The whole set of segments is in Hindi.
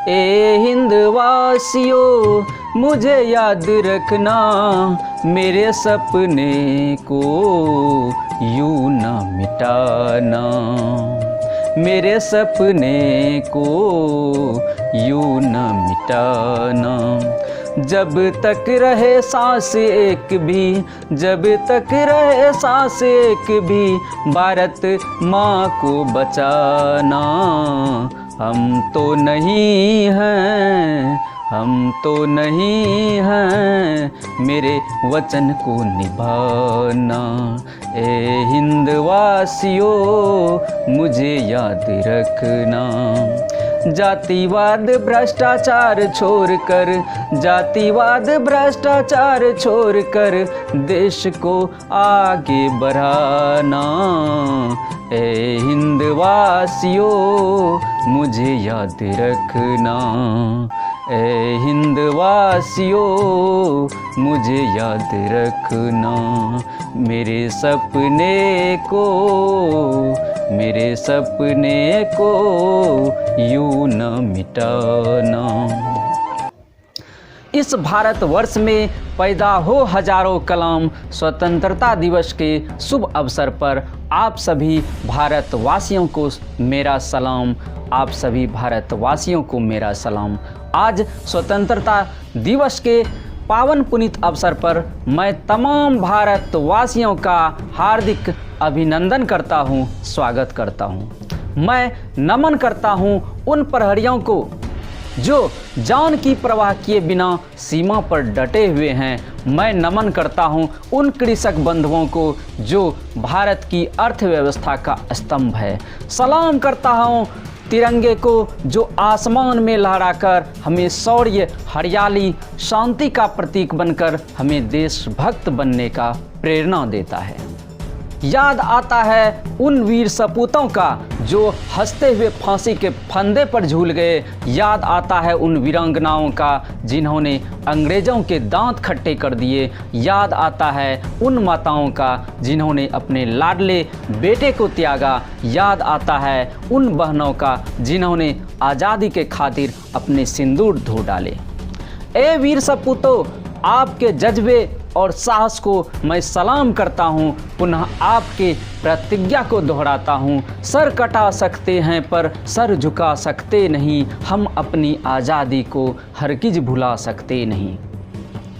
ए हिंदवासियों मुझे याद रखना, मेरे सपने को यूं न मिटाना, मेरे सपने को यूं न मिटाना। जब तक रहे सांस एक भी, जब तक रहे सांस एक भी, भारत माँ को बचाना। हम तो नहीं हैं, हम तो नहीं हैं, मेरे वचन को निभाना। ए हिंदवासियों मुझे याद रखना। जातिवाद भ्रष्टाचार छोड़कर, जातिवाद भ्रष्टाचार छोड़कर देश को आगे बढ़ाना। ए हिंदवासियों मुझे याद रखना, ए हिंदवासियों मुझे याद रखना। मेरे सपने को, मेरे सपने को यूं न मिटाना। इस भारतवर्ष में पैदा हो हजारों कलाम, स्वतंत्रता दिवस के शुभ अवसर पर आप सभी भारतवासियों को मेरा सलाम, आप सभी भारतवासियों को मेरा सलाम। आज स्वतंत्रता दिवस के पावन पुनीत अवसर पर मैं तमाम भारतवासियों का हार्दिक अभिनंदन करता हूं, स्वागत करता हूं। मैं नमन करता हूं उन प्रहरियों को जो जान की परवाह किए बिना सीमा पर डटे हुए हैं। मैं नमन करता हूं उन कृषक बंधुओं को जो भारत की अर्थव्यवस्था का स्तंभ है। सलाम करता हूं तिरंगे को जो आसमान में लहराकर हमें शौर्य, हरियाली, शांति का प्रतीक बनकर हमें देशभक्त बनने का प्रेरणा देता है। याद आता है उन वीर सपूतों का जो हंसते हुए फांसी के फंदे पर झूल गए। याद आता है उन वीरांगनाओं का जिन्होंने अंग्रेज़ों के दांत खट्टे कर दिए। याद आता है उन माताओं का जिन्होंने अपने लाडले बेटे को त्यागा। याद आता है उन बहनों का जिन्होंने आज़ादी के खातिर अपने सिंदूर धो डाले। ए वीर सपूतों, आपके जज्बे और साहस को मैं सलाम करता हूँ। पुनः आपके प्रतिज्ञा को दोहराता हूँ। सर कटा सकते हैं पर सर झुका सकते नहीं, हम अपनी आज़ादी को हरगिज़ भुला सकते नहीं।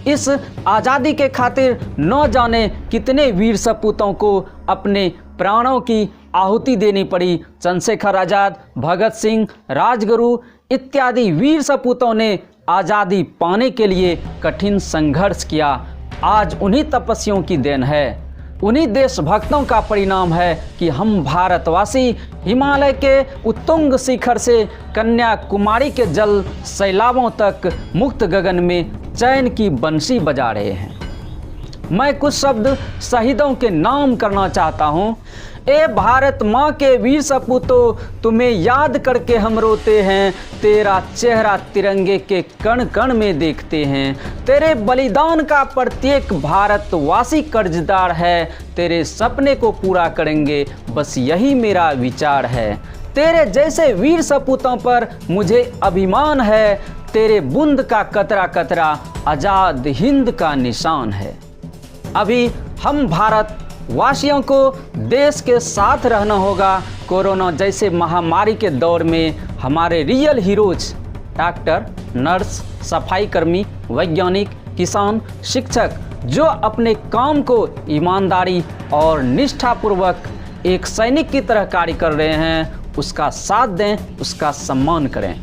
इस आज़ादी के खातिर न जाने कितने वीर सपूतों को अपने प्राणों की आहुति देनी पड़ी। चंद्रशेखर आज़ाद, भगत सिंह, राजगुरु इत्यादि वीर सपूतों ने आज़ादी पाने के लिए कठिन संघर्ष किया। आज उन्हीं तपस्वियों की देन है, उन्हीं देशभक्तों का परिणाम है कि हम भारतवासी हिमालय के उत्तुंग शिखर से कन्याकुमारी के जल सैलाबों तक मुक्त गगन में चैन की बंसी बजा रहे हैं। मैं कुछ शब्द शहीदों के नाम करना चाहता हूँ। ए भारत माँ के वीर सपूतों, तुम्हें याद करके हम रोते हैं। तेरा चेहरा तिरंगे के कण कण में देखते हैं। तेरे बलिदान का प्रत्येक भारतवासी कर्जदार है। तेरे सपने को पूरा करेंगे, बस यही मेरा विचार है। तेरे जैसे वीर सपूतों पर मुझे अभिमान है। तेरे बूंद का कतरा कतरा आज़ाद हिंद का निशान है। अभी हम भारत वासियों को देश के साथ रहना होगा। कोरोना जैसे महामारी के दौर में हमारे रियल हीरोज डॉक्टर, नर्स, सफाई कर्मी, वैज्ञानिक, किसान, शिक्षक जो अपने काम को ईमानदारी और निष्ठापूर्वक एक सैनिक की तरह कार्य कर रहे हैं, उसका साथ दें, उसका सम्मान करें।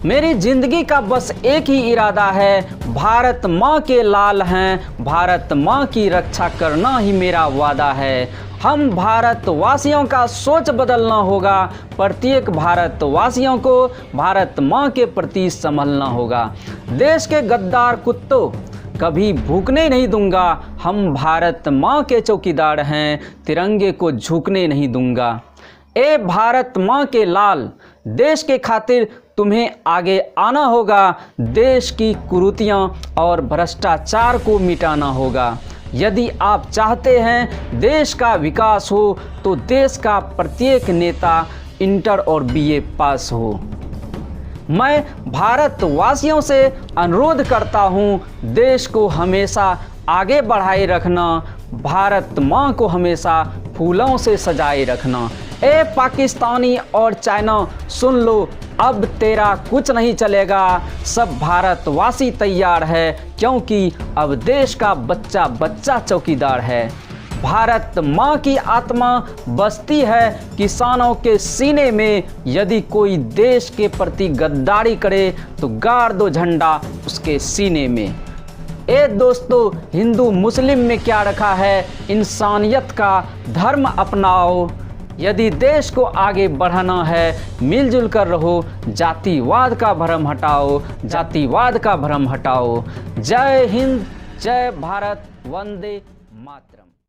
मेरी जिंदगी का बस एक ही इरादा है, भारत माँ के लाल हैं, भारत माँ की रक्षा करना ही मेरा वादा है। हम भारतवासियों का सोच बदलना होगा। प्रत्येक भारतवासियों को भारत माँ के प्रति संभलना होगा। देश के गद्दार कुत्तों, कभी भूखने नहीं दूंगा। हम भारत माँ के चौकीदार हैं, तिरंगे को झुकने नहीं दूंगा। ए भारत माँ के लाल, देश के खातिर तुम्हें आगे आना होगा। देश की कुरीतियाँ और भ्रष्टाचार को मिटाना होगा। यदि आप चाहते हैं देश का विकास हो तो देश का प्रत्येक नेता इंटर और बीए पास हो। मैं भारतवासियों से अनुरोध करता हूँ, देश को हमेशा आगे बढ़ाए रखना, भारत माँ को हमेशा फूलों से सजाए रखना। ए पाकिस्तानी और चाइना सुन लो, अब तेरा कुछ नहीं चलेगा, सब भारतवासी तैयार है, क्योंकि अब देश का बच्चा बच्चा चौकीदार है। भारत माँ की आत्मा बसती है किसानों के सीने में, यदि कोई देश के प्रति गद्दारी करे तो गाड़ दो झंडा उसके सीने में। ए दोस्तों, हिंदू मुस्लिम में क्या रखा है, इंसानियत का धर्म अपनाओ। यदि देश को आगे बढ़ाना है, मिलजुल कर रहो, जातिवाद का भ्रम हटाओ, जातिवाद का भ्रम हटाओ। जय हिंद, जय भारत, वंदे मातरम।